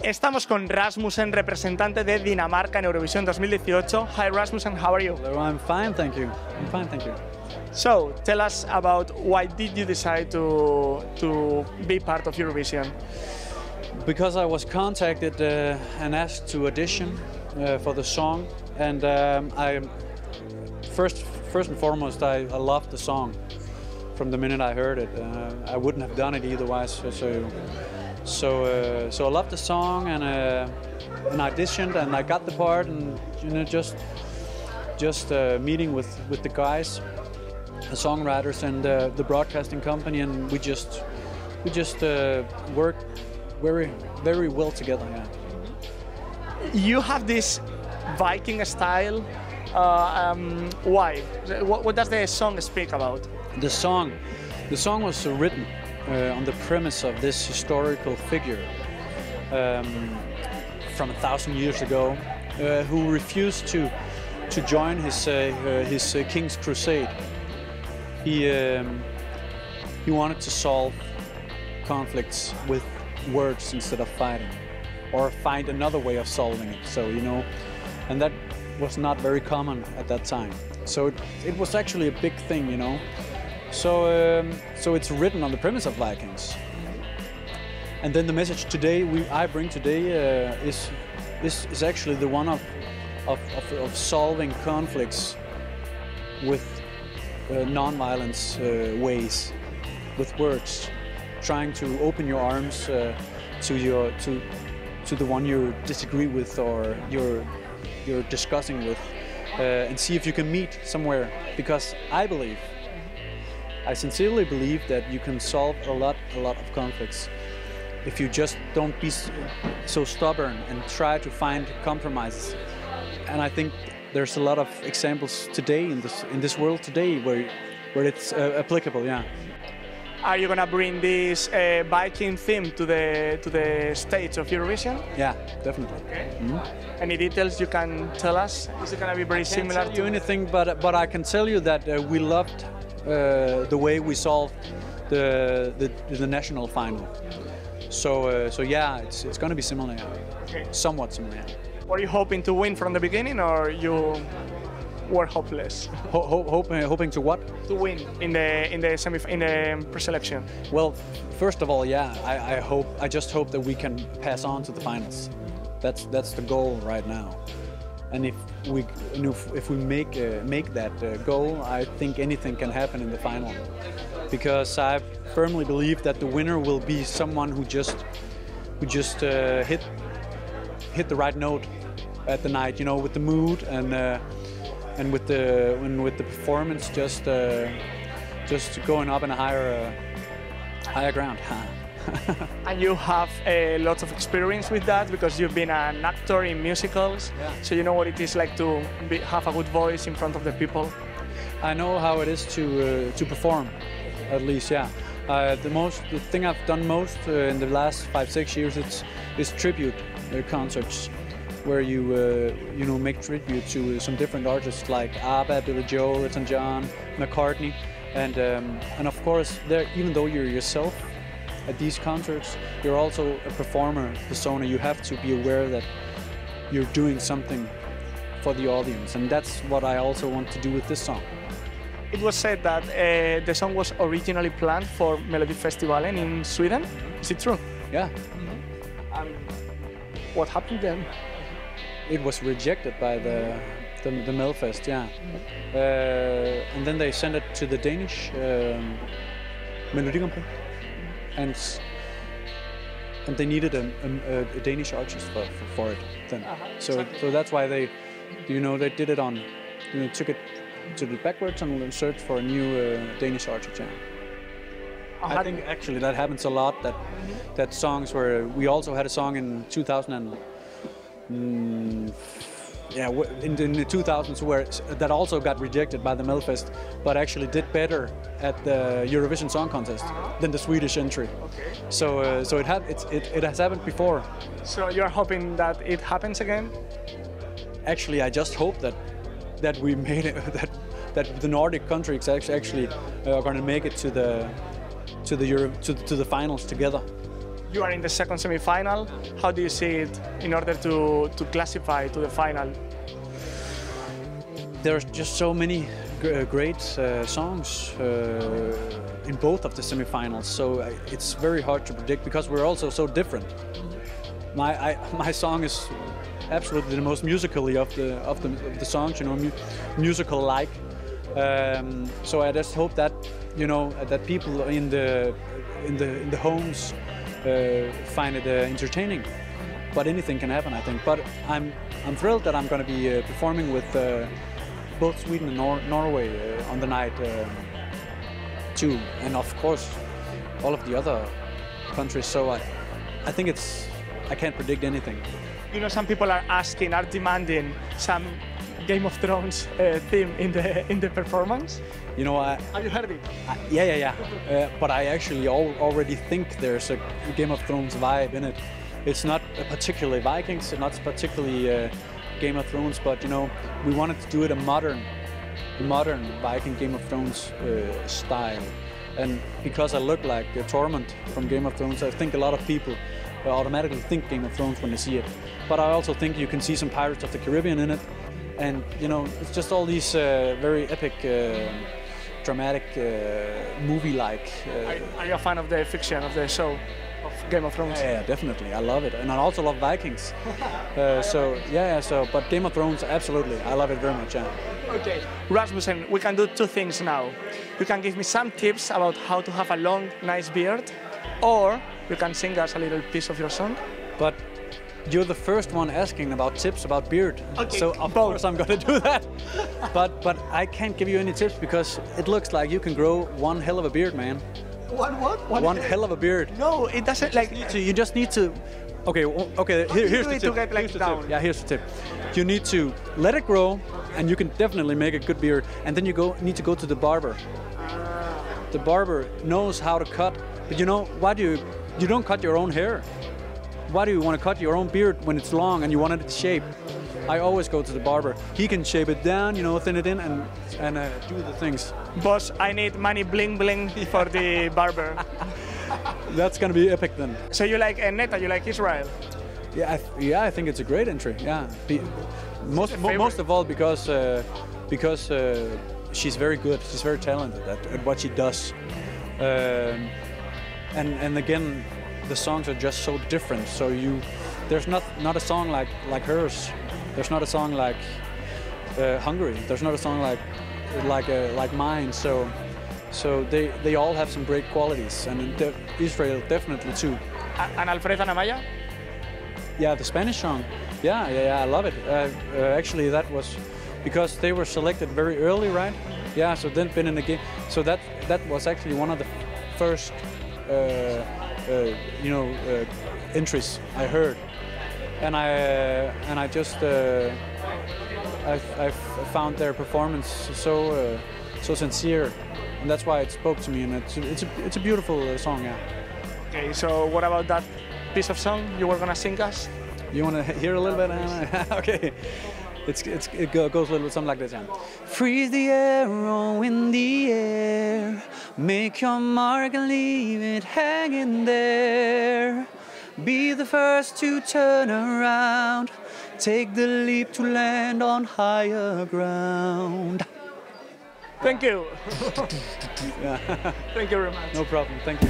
Estamos con Rasmussen, representante de Dinamarca en Eurovisión 2018. Hi Rasmussen, how are you? Hello, I'm fine, thank you. I'm fine, thank you. So, tell us about why did you decide to be part of Eurovision? Because I was contacted and asked to audition for the song, and I first and foremost I loved the song from the minute I heard it. I wouldn't have done it otherwise. So I loved the song, and I auditioned, and I got the part, and just meeting with the guys, the songwriters, and the broadcasting company, and we just worked very well together. Yeah. You have this Viking style. Why? What does the song speak about? The song was written on the premise of this historical figure from 1,000 years ago, who refused to join his king's crusade. He wanted to solve conflicts with words instead of fighting, or find another way of solving it. So and that was not very common at that time. So it was actually a big thing, So it's written on the premise of Vikings. And then the message today I bring today is actually the one of solving conflicts with non-violence ways, with words, trying to open your arms to the one you disagree with or you're discussing with, and see if you can meet somewhere. Because I sincerely believe that you can solve a lot of conflicts if you just don't be so stubborn and try to find compromises. And I think there's a lot of examples today in this world today where it's applicable. Yeah. Are you gonna bring this Viking theme to the stage of Eurovision? Yeah, definitely. Okay. Mm-hmm. Any details you can tell us? Is it gonna be very similar? I can't tell you anything, but I can tell you that we loved the way we solved the national final. So yeah, it's going to be similar. Yeah. Okay. Somewhat similar. Yeah. Were you hoping to win from the beginning, or you were hopeless? Hoping to what? To win in the pre-selection. Well, first of all, yeah, I just hope that we can pass on to the finals. That's the goal right now. And if we make that goal, I think anything can happen in the final. Because I firmly believe that the winner will be someone who just hit the right note at the night, with the mood and with the performance, just going up in a higher ground. And you have lots of experience with that because you've been an actor in musicals, yeah. So you know what it is like to have a good voice in front of the people. I know how it is to perform, at least, yeah. The thing I've done most in the last 5-6 years is tribute concerts, where you make tribute to some different artists like ABBA, Billy Joel, Elton John, McCartney, and of course, even though you're yourself at these concerts, you're also a performer persona. You have to be aware that you're doing something for the audience, and that's what I also want to do with this song. It was said that the song was originally planned for Melodifestivalen in Sweden. Is it true? Yeah. Mm-hmm. What happened then? It was rejected by the Melfest, yeah. And then they sent it to the Danish Melodi Grand Prix. And they needed a Danish artist for it then. So that's why they did it on, took it backwards and searched for a new Danish artist. Yeah. I think actually that happens a lot. That songs where we also had a song in 2000 in the 2000s where that also got rejected by the Melfest, but actually did better at the Eurovision Song Contest than the Swedish entry. Okay. So it has happened before. So you're hoping that it happens again? Actually, I just hope that we made it, that the Nordic countries actually are going to make it to the finals together. You are in the second semi-final. How do you see it in order to classify to the final? There's just so many great songs in both of the semifinals, so it's very hard to predict because we're also so different. My song is absolutely the most musically of the songs, you know, musical-like. So I just hope that, you know, that people in the homes find it entertaining. But anything can happen, I think. But I'm thrilled that I'm going to be performing with both Sweden and Norway on the night too, and of course all of the other countries. So I think I can't predict anything. You know, some people are demanding some Game of Thrones theme in the performance. You know, have you heard it? Yeah. But I actually already think there's a Game of Thrones vibe in it. It's not particularly Vikings, it's not particularly Game of Thrones, but you know, we wanted to do it a modern Viking Game of Thrones style. And because I look like Tormund from Game of Thrones, I think a lot of people automatically think Game of Thrones when they see it. But I also think you can see some Pirates of the Caribbean in it. And you know, it's just all these very epic, dramatic, movie-like. Are you a fan of the fiction of the show of Game of Thrones? Yeah, definitely. I love it, and I also love Vikings. But Game of Thrones, absolutely, I love it very much. Yeah. Okay, Rasmussen, we can do two things now. You can give me some tips about how to have a long, nice beard, or you can sing us a little piece of your song. But you're the first one asking about tips about beard, okay, so of course I'm going to do that. but I can't give you any tips because it looks like you can grow one hell of a beard, man. One hell of a beard. No, it doesn't. You just need to. Okay. Here's the tip. To get, like, down. Yeah, here's the tip. You need to let it grow, and you can definitely make a good beard. And then you need to go to the barber. The barber knows how to cut. But you know, why do you don't cut your own hair? Why do you want to cut your own beard when it's long and you want it shaped? I always go to the barber. He can shape it down, you know, thin it in, and do the things. Boss, I need money bling bling for the barber. That's gonna be epic then. So you like Neta? You like Israel? Yeah, I think it's a great entry. Yeah, most of all because she's very good. She's very talented at what she does, and again, the songs are just so different. So there's not a song like hers. There's not a song like Hungary. There's not a song like mine. So they all have some great qualities, and Israel definitely too. And Alfred Anamaya? Yeah, the Spanish song. Yeah, I love it. Actually, that was because they were selected very early, right? Yeah, so then been in the game. So that was actually one of the first entries I heard, and I just I found their performance so sincere, and that's why it spoke to me, and it's a beautiful song. Yeah. Okay, so what about that piece of song you were gonna sing us? You want to hear a little bit? Okay. It goes a little bit something like this. Yeah. Freeze the arrow in the air, make your mark and leave it hanging there. Be the first to turn around, take the leap to land on higher ground. Thank you. Yeah. Thank you very much. No problem. Thank you.